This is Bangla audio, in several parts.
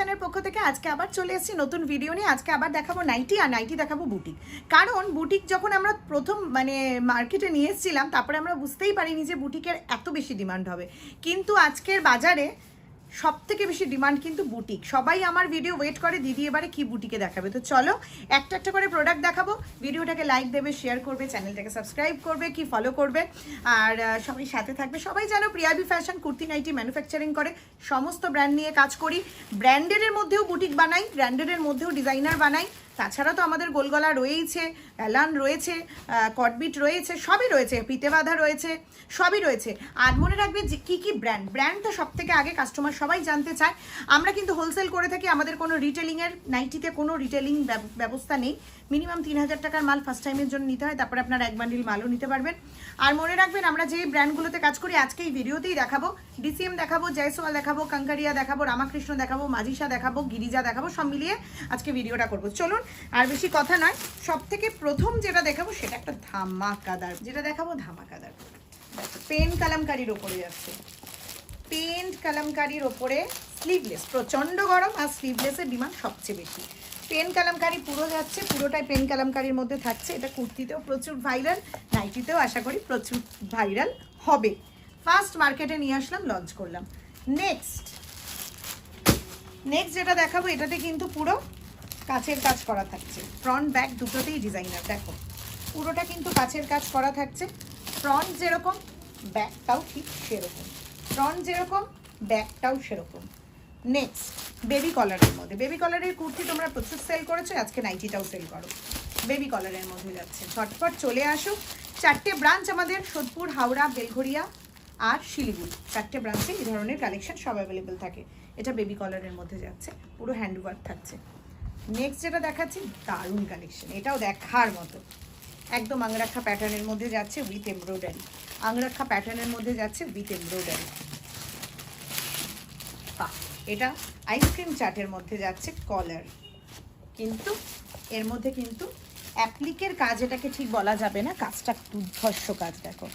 ফ্যাশনের পক্ষ থেকে আজকে আবার চলে এসেছি নতুন ভিডিও নিয়ে। আজকে আবার দেখাবো নাইটি, আর নাইটি দেখাবো বুটিক। কারণ বুটিক যখন আমরা প্রথম মার্কেটে নিয়ে এসেছিলাম, তারপরে আমরা বুঝতেই পারিনি যে বুটিকের এত বেশি ডিমান্ড হবে। কিন্তু আজকের বাজারে সব থেকে বেশি ডিমান্ড কিন্তু বুটিক। সবাই আমার ভিডিও ওয়েট করে, দিদি এবারে কি বুটিকে দেখাবে। তো চলো একটা একটা করে প্রোডাক্ট দেখাবো। ভিডিওটাকে লাইক দেবে, শেয়ার করবে, চ্যানেলটাকে সাবস্ক্রাইব করবে, কি ফলো করবে, আর সবাই সাথে থাকবে। সবাই জানো প্রিয়াবি ফ্যাশন কুর্তি নাইটি ম্যানুফ্যাকচারিং করে, সমস্ত ব্র্যান্ড নিয়ে কাজ করি। ব্র্যান্ডেডের মধ্যেও বুটিক বানাই, ব্র্যান্ডেডের মধ্যেও ডিজাইনার বানাই। তাছাড়া তো আমাদের গোলগলা রয়েইছে, অ্যালান রয়েছে, কটবিট রয়েছে, সবই রয়েছে, পিতে বাঁধা রয়েছে, সবই রয়েছে। আর মনে রাখবে যে কী কী ব্র্যান্ড তো সব থেকে আগে কাস্টমার সবাই জানতে চায়। আমরা কিন্তু হোলসেল করে থাকি, আমাদের কোনো রিটেলিংয়ের নাইটিতে কোনো রিটেলিং ব্যবস্থা নেই। মিনিমাম 3000 টাকার মাল ফার্স্ট টাইমের জন্য নিতে হয়, তারপরে আপনারা এক বান্ডিল মালও নিতে পারবেন। আর মনে রাখবেন আমরা যে ব্র্যান্ডগুলোতে কাজ করি আজকে এই ভিডিওতেই দেখাবো। ডিসিএম দেখাবো, জয়সওয়াল দেখাবো, কাঙ্কারিয়া দেখাবো, রামাকৃষ্ণ দেখাবো, মাজিসা দেখাবো, গিরিজা দেখাবো, সব মিলিয়ে আজকে ভিডিওটা করবো। চলুন আর বেশি কথা নয়, সব থেকে প্রথম যেটা দেখাবো সেটা একটা ধামাকাদার, যেটা দেখাবো ধামাকাদার। পেন কালামকারির ওপরে যাচ্ছে, পেন কালামকারির ওপরে স্লিভলেস, প্রচণ্ড গরম আর স্লিভলেসের ডিমান্ড সবচেয়ে বেশি। পেন কালামকারি পুরো যাচ্ছে, পুরোটাই পেন কালামকারির মধ্যে থাকছে। এটা কুর্তিতেও প্রচুর ভাইরাল, নাইটিতেও আশা করি প্রচুর ভাইরাল হবে। ফার্স্ট মার্কেটে নিয়ে আসলাম, লঞ্চ করলাম। নেক্সট যেটা দেখাবো, এটাতে কিন্তু পুরো কাচের কাজ করা থাকছে, ফ্রন্ট ব্যাক দুটোতেই ডিজাইনার। দেখো পুরোটা কিন্তু কাচের কাজ করা থাকছে, ফ্রন্ট যেরকম ব্যাকটাও ঠিক সেরকম, ফ্রন্ট যেরকম ব্যাকটাও সেরকম। নেক্সট বেবি কলারের মধ্যে, বেবি কলারের কুর্তি তোমরা প্রচুর সেল করেছো, আজকে নাইটিটাও সেল করো। বেবি কলারের মধ্যে যাচ্ছে, ঝটপট চলে আসো। 4টে ব্রাঞ্চ আমাদের, সোদপুর, হাওড়া, বেলঘরিয়া আর শিলিগুড়ি, 4টে ব্রাঞ্চে এই ধরনের কালেকশন সব অ্যাভেলেবেল থাকে। এটা বেবি কলারের মধ্যে যাচ্ছে, পুরো হ্যান্ডওয়ার্ক থাকছে। নেক্সট যেটা দেখাচ্ছি দারুণ কালেকশন, এটাও দেখার মতো, একদম আংরাক্ষা প্যাটার্নের মধ্যে যাচ্ছে উইথ এমব্রয়ডারি, আংরাক্ষা প্যাটার্নের মধ্যে যাচ্ছে উইথ এমব্রয়ডারি। এটা আইসক্রিম চাটের মধ্যে যাচ্ছে কলার, কিন্তু এর মধ্যে কিন্তু অ্যাপ্লিকের কাজ, এটাকে ঠিক বলা যাবে না, কাজটা দুর্ধর্ষ কাজ। দেখো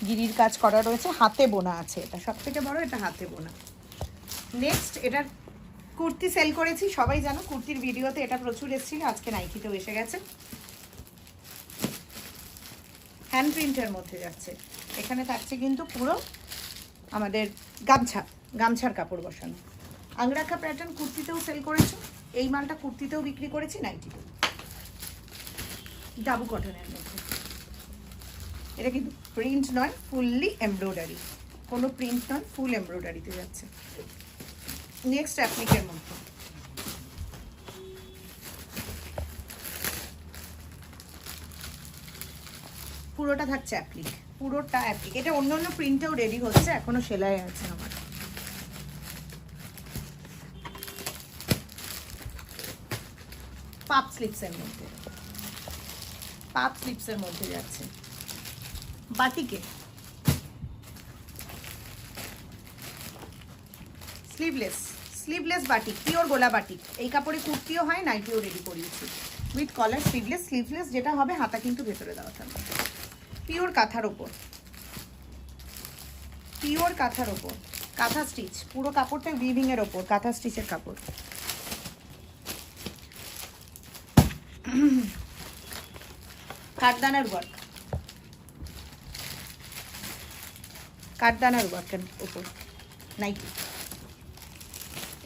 গিরির কাজ করা রয়েছে, হাতে বোনা আছে, এটা সব থেকে বড়, এটা হাতে বোনা। নেক্সট এটার কুর্তি সেল করেছি, সবাই জানো কুর্তির ভিডিওতে এটা প্রচুর এসেছিল, আজকে নাইকিতেও এসে গেছে। হ্যান্ড প্রিন্টের মধ্যে যাচ্ছে, এখানে থাকছে কিন্তু পুরো আমাদের গামছার কাপড় বসানো। আংরাখা প্যাটার্ন কুর্তিতেও সেল করেছো, এই মালটা কুর্তিতেও বিক্রি করেছি, নাইটিতেও। ডাবু কটনের মধ্যে, এটা কিন্তু প্রিন্ট নয়, ফুললি এমব্রয়ডারি, কোনো প্রিন্ট নয়, ফুল এমব্রয়ডারিতে যাচ্ছে। নেক্সট অ্যাপ্লিকের মধ্যে, পুরোটা থাকছে অ্যাপ্লিক, পুরোটা অ্যাপ্লিক। এটা অন্য অন্য প্রিন্টেও রেডি হচ্ছে, এখনো সেলাই আছে আমার। পাপ স্লিপসের মধ্যে, পাপ স্লিপসের মধ্যে যাচ্ছে বাটিকে, স্লিভলেস বাটিক, পিওর গোলা বাটিক। এই কাপড়ে কুর্তিও হয়, নাইটিও রেডি করিয়েছি উইথ কলার। স্লিভলেস যেটা হবে, হাতা কিন্তু ভেতরে দেওয়া থাকবে। পিওর কাঁথার ওপর, পিওর কাঁথার ওপর, কাঁথা স্টিচ, পুরো কাপড়টা উইভিং এর ওপর, কাঁথা স্টিচের কাপড়। কাঠদানার ওয়ার্ক, কাঠদানার ওয়ার্কের ওপর নাইটি,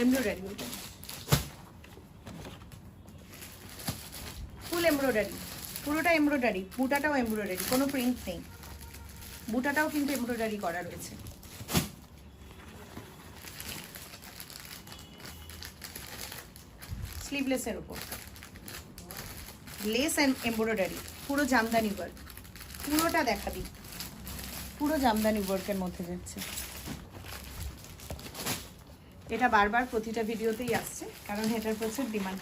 এমব্রয়ডারি, ফুল এমব্রয়ডারি, পুরোটা এমব্রয়ডারি, বুটাটাও এমব্রয়ডারি, কোনো প্রিন্ট নেই, বুটাটাও কিন্তু এমব্রয়ডারি করা রয়েছে। স্লিভলেসের উপর লেস এন্ড এমব্রয়ডারি, পুরো জামদানি ওয়ার্ক, পুরোটা দেখাবি, পুরো জামদানি ওয়ার্কের মধ্যে যাচ্ছে। এটা বারবার প্রতিটা ভিডিওতেই আসছে, কারণ এটার প্রচুর ডিমান্ড।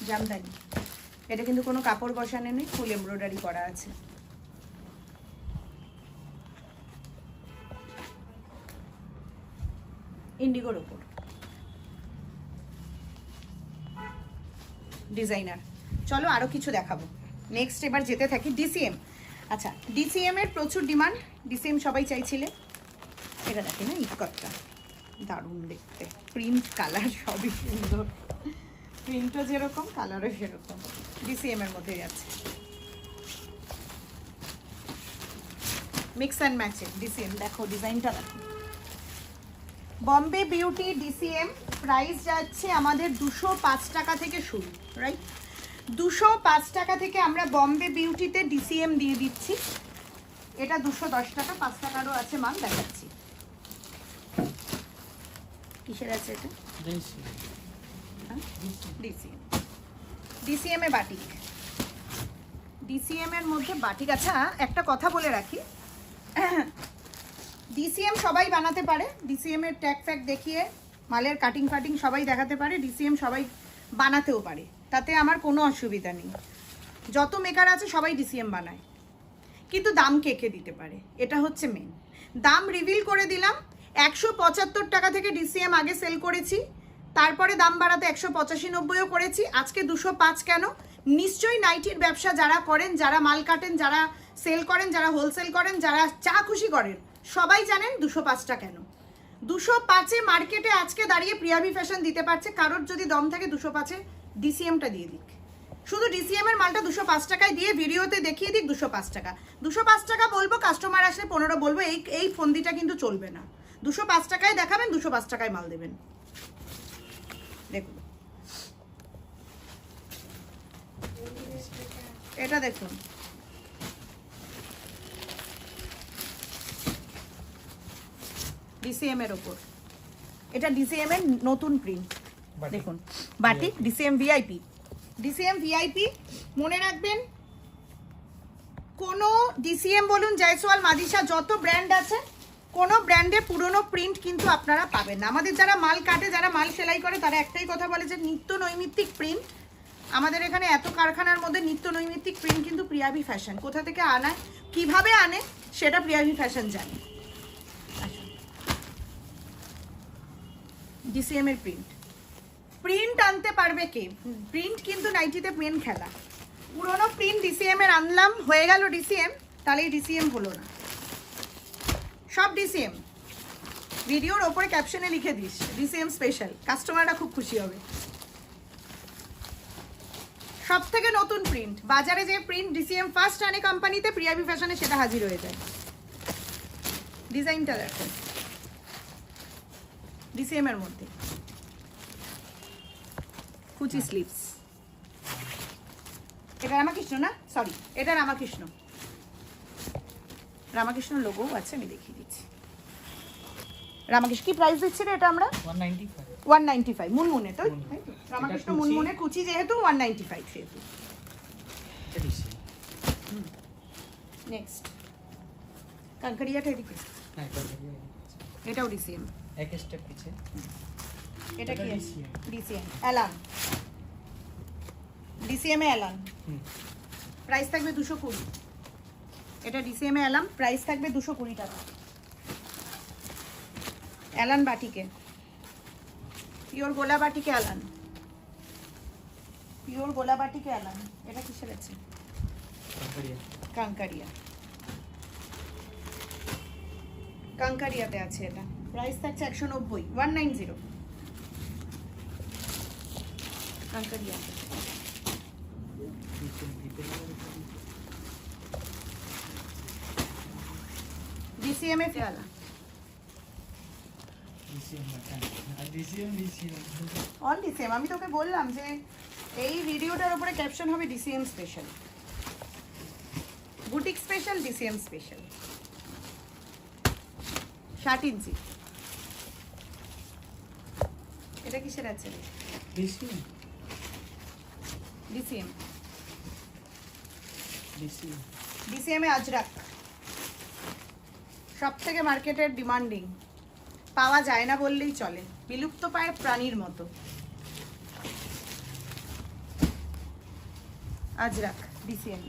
জামদানি, এটা কিন্তু কোনো কাপড় বসানো নেই, ফুল এমব্রয়ডারি করা আছে। ইন্ডিগোর ওপর ডিজাইনার। চলো আরো কিছু দেখাবো। নেক্সট এবার যেতে থাকি ডিসিএম। আচ্ছা, ডিসিএম এর প্রচুর ডিমান্ড, ডিসিএম সবাই চাইছিলে। এটা দেখে না ইকটটা দারুণ দেখতে, প্রিন্ট কালার সবই সুন্দর, প্রিন্টও যেরকম কালারও সেরকম, ডিসিএম এর মধ্যে আছে, মিক্স অ্যান্ড ম্যাচের ডিসিএম। দেখো ডিজাইনটা দেখো, বম্বে বিউটি ডিসিএম, প্রাইস যাচ্ছে আমাদের 205 টাকা থেকে শুরু, রাইট? 205 টাকা থেকে আমরা বম্বে বিউটিতে ডিসিএম দিয়ে দিচ্ছি। এটা 210 টাকা, 5 টাকারও আছে মাল, দেখাচ্ছি। কিসের আছে এটা? ডিসিএম, ডিসিএম এ বাটিক, ডিসিএম এর মধ্যে বাটিক। আচ্ছা একটা কথা বলে রাখি, ডিসিএম সবাই বানাতে পারে, ডিসিএম এর ট্যাগ ফ্যাগ দেখিয়ে মালের কাটিং ফাটিং সবাই দেখাতে পারে, ডিসিএম সবাই বানাতেও পারে, তাতে আমার কোনো অসুবিধা নেই। যত মেকার আছে সবাই ডিসিএম বানায়, কিন্তু দাম কে কে দিতে পারে, এটা হচ্ছে মেন। দাম রিভিল করে দিলাম, 175 টাকা থেকে ডিসিএম আগে সেল করেছি, তারপরে দাম বাড়াতে 185-90ও করেছি, আজকে 205 কেন? নিশ্চয়ই নাইটির ব্যবসা যারা করেন, যারা মাল কাটেন, যারা সেল করেন, যারা হোলসেল করেন, যারা চা খুশি করেন, সবাই জানেন 205টা কেন। 205-এ মার্কেটে আজকে দাঁড়িয়ে প্রিয়াভি ফ্যাশন দিতে পারছে, কারোর যদি দম থাকে 205-এ ডিসিএমটা দিয়ে দিক, শুধু ডিসিএম এর মালটা 205 টাকায় দিয়ে ভিডিওতে দেখিয়ে দিক 205 টাকা। 205 টাকা বলবো, কাস্টমার আসলে 15 বলবো, এই ফন্দিটা কিন্তু চলবে না। 205 টাকায় দেখাবেন, 205 টাকায় মাল দেবেন। দেখুন এটা, দেখুন ডিসিএম এর ওপর, এটা ডিসিএম এর নতুন প্রিন্ট, দেখুন batik DCM VIP, DCM VIP. মনে রাখবেন, কোনো ডিসিএম বলুন, জয়সওয়াল, মাদিসা, যত ব্র্যান্ড আছে, কোনো ব্র্যান্ডে পুরনো প্রিন্ট কিন্তু আপনারা পাবেন না। আমাদের যারা মাল কাটে, যারা মাল সেলাই করে, তারা একটাই কথা বলে যে নিত্য নৈমিত্তিক প্রিন্ট। আমাদের এখানে এত কারখানার মধ্যে নিত্য নৈমিত্তিক প্রিন্ট কিন্তু প্রিয়াভি ফ্যাশন কোথা থেকে আনায়, কিভাবে আনে, সেটা প্রিয়াভি ফ্যাশন জানে। ডিসিএম এর প্রিন্ট, প্রিন্ট আনতে পারবে কে? প্রিন্ট কিন্তু নাইটিতে মেন খেলা। পুরোনো প্রিন্ট ডিসিএম এর আনলাম, হয়ে গেল ডিসিএম, তাহলে এই ডিসিএম হলো না। সব ডিসিএম ভিডিওর ওপরে ক্যাপশনে লিখে দিস ডিসিএম স্পেশাল, কাস্টমাররা খুব খুশি হবে। সব থেকে নতুন প্রিন্ট, বাজারে যে প্রিন্ট ডিসিএম ফার্স্ট আনে কোম্পানিতে, প্রিয়াভি ফ্যাশনে সেটা হাজির হয়ে যায়। ডিজাইনটা দেখো, ডিসিএম এর মধ্যে কুচি স্লিভস। এটা রামাকৃষ্ণ না, সরি, এটা রামাকৃষ্ণ, রামাকৃষ্ণ লোগো আছে, আমি দেখিয়ে দিচ্ছি। রামাকৃষ্ণ কি প্রাইস দিচ্ছি রে এটা আমরা? 195 মুনমুনে, তো রামাকৃষ্ণ মুনমুনে কুচি যেহেতু 195 সেহেতু। নেক্সট কাঙ্করিয়াটা এদিকে, এটাও ডিসিএম, এক স্টেপ পিছে। এটা কি ডিসিএম অ্যালান, ডিসিএম এ অ্যালান, প্রাইস থাকবে 220। এটা ডিসিএম এ অ্যালান, প্রাইস থাকবে 220 টাকা। অ্যালান বাটিকে, পিওর গোলা বাটিকে অ্যালান, পিওর গোলা বাটিকে অ্যালান। এটা কিসের আছে? কাঙ্কারিয়া, কাঙ্কারিয়াতে আছে। এটা প্রাইস থাকছে 190, 190 কাঙ্কারিয়া। ডিসিএম এ ফেলা, অন ডিসিএম। আমি তোকে বললাম যে এই ভিডিওটার উপরে ক্যাপশন হবে DCM special, boutique special, DCM special. 60 ইঞ্চি। এটা কিসের আছে? ডিসিএম, ডিসিএম, ডিসিএম এ আজরাক, সব থেকে মার্কেটের ডিমান্ডিং, পাওয়া যায় না বললেই চলে, বিলুপ্ত পায় প্রাণীর মতো। আজরাক ডিসিএম,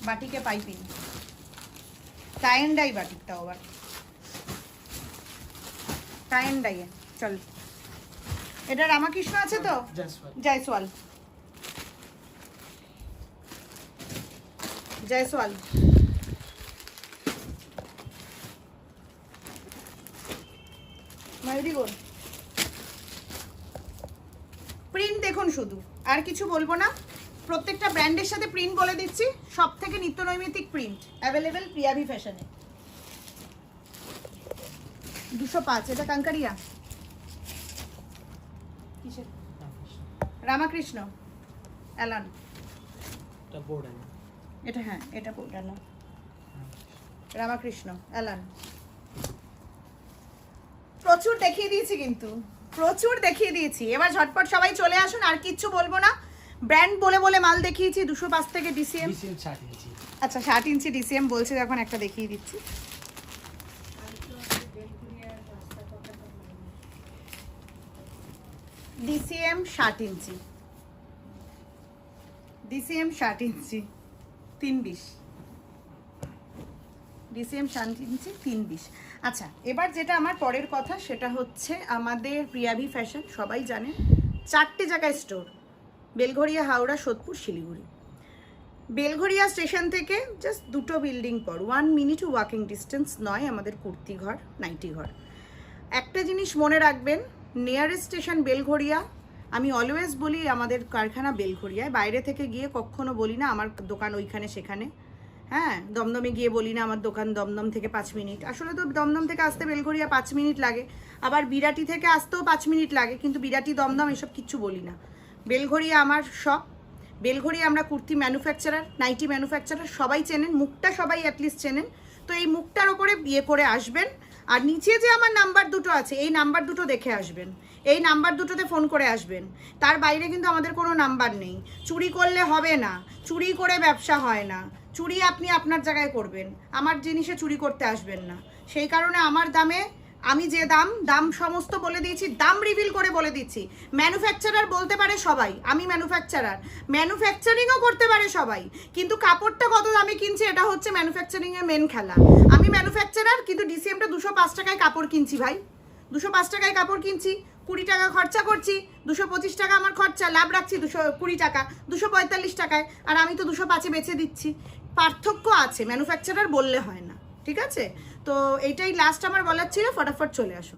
বাটিকে পাইপিং, টাই এন্ড ডাই বাটিকটাও আবার টাই এন্ড ডাই। চল, এটা রামাকৃষ্ণ আছে তো, Jaiswal, Jaiswal very good. Print দেখুন শুধু, আর কিছু বলবো না। প্রত্যেকটা ব্র্যান্ডের সাথে প্রিন্ট বলে দিচ্ছি, সব থেকে নিত্য নৈমিত্তিক প্রিন্ট অ্যাভেলেবেল প্রিয়াভি ফ্যাশনে। 205, এটা কাঙ্কারিয়া কিসের? রামাকৃষ্ণ অ্যালান, এটা হ্যাঁ এটা বলটা না, রামাকৃষ্ণ অ্যালান। প্রচুর দেখিয়ে দিয়েছি, কিন্তু প্রচুর দেখিয়ে দিয়েছি। এবার ঝটপট সবাই চলে আসুন, আর কিচ্ছু বলবো না। ব্র্যান্ড বলে বলে মাল দেখিয়েছি। 205 থেকে ডিসিএম। আচ্ছা 60 ইঞ্চি ডিসিএম বলছে, এখন একটা দেখিয়ে দিচ্ছি। ডিসিএম 60 ইঞ্চি, ডিসিএম 60 ইঞ্চি 320, ডিসিএম 60 ইঞ্চি 320। আচ্ছা এবার যেটা আমার পরের কথা, সেটা হচ্ছে আমাদের প্রিয়াভি ফ্যাশন সবাই জানে 4টে জায়গায় স্টোর, বেলঘরিয়া, হাওড়া, সোদপুর, শিলিগুড়ি। বেলঘরিয়া স্টেশন থেকে জাস্ট 2টো বিল্ডিং পর, 1 মিনিট ওয়াকিং ডিস্টেন্স নয় আমাদের কুর্তি ঘর, নাইটি ঘর। একটা জিনিস মনে রাখবেন, নিয়ারেস্ট স্টেশন বেলঘরিয়া। আমি অলওয়েজ বলি আমাদের কারখানা বেলঘরিয়ায়, বাইরে থেকে গিয়ে কখনো বলি না আমার দোকান ওইখানে সেখানে। হ্যাঁ, দমদমে গিয়ে বলি না আমার দোকান দমদম থেকে 5 মিনিট। আসলে তো দমদম থেকে আসতে বেলঘরিয়া 5 মিনিট লাগে, আবার বিরাটি থেকে আসতেও 5 মিনিট লাগে, কিন্তু বিরাটি দমদম এসব কিচ্ছু বলি না। বেলঘরিয়া আমার সব। বেলঘরিয়া আমরা কুর্তি ম্যানুফ্যাকচারার, নাইটি ম্যানুফ্যাকচারার, সবাই চেনেন, মুখটা সবাই অ্যাটলিস্ট চেনেন। তো এই মুখটার ওপরে বিয়ে করে আসবেন। আর নিচে যে আমার নাম্বার দুটো আছে, এই নাম্বার দুটো দেখে আসবেন, এই নাম্বার দুটোতে ফোন করে আসবেন। তার বাইরে কিন্তু আমাদের কোনো নাম্বার নেই। চুরি করলে হবে না, চুরি করে ব্যবসা হয় না। চুরি আপনি আপনার জায়গায় করবেন, আমার জিনিসে চুরি করতে আসবেন না। সেই কারণে আমার দামে, আমি যে দাম সমস্ত বলে দিয়েছি, দাম রিভিল করে বলে দিচ্ছি। ম্যানুফ্যাকচারার বলতে পারে সবাই, আমি ম্যানুফ্যাকচারার, ম্যানুফ্যাকচারিংও করতে পারে সবাই, কিন্তু কাপড়টা কত দামে কিনছে এটা হচ্ছে ম্যানুফ্যাকচারিংয়ের মেন খেলা। আমি ম্যানুফ্যাকচারার, কিন্তু ডিসিএমটা 205 টাকায় কাপড় কিনছি ভাই, 205 টাকায় কাপড় কিনছি, 20 টাকা খরচা করছি, 225 টাকা আমার খরচা, লাভ রাখছি 220 টাকা, 245 টাকায়, আর আমি তো 205-এ বেচে দিচ্ছি। পার্থক্য আছে, ম্যানুফ্যাকচারার বললে হয় না, ঠিক আছে? তো এইটাই লাস্ট আমার বলার ছিল। ফটাফট চলে আসুন।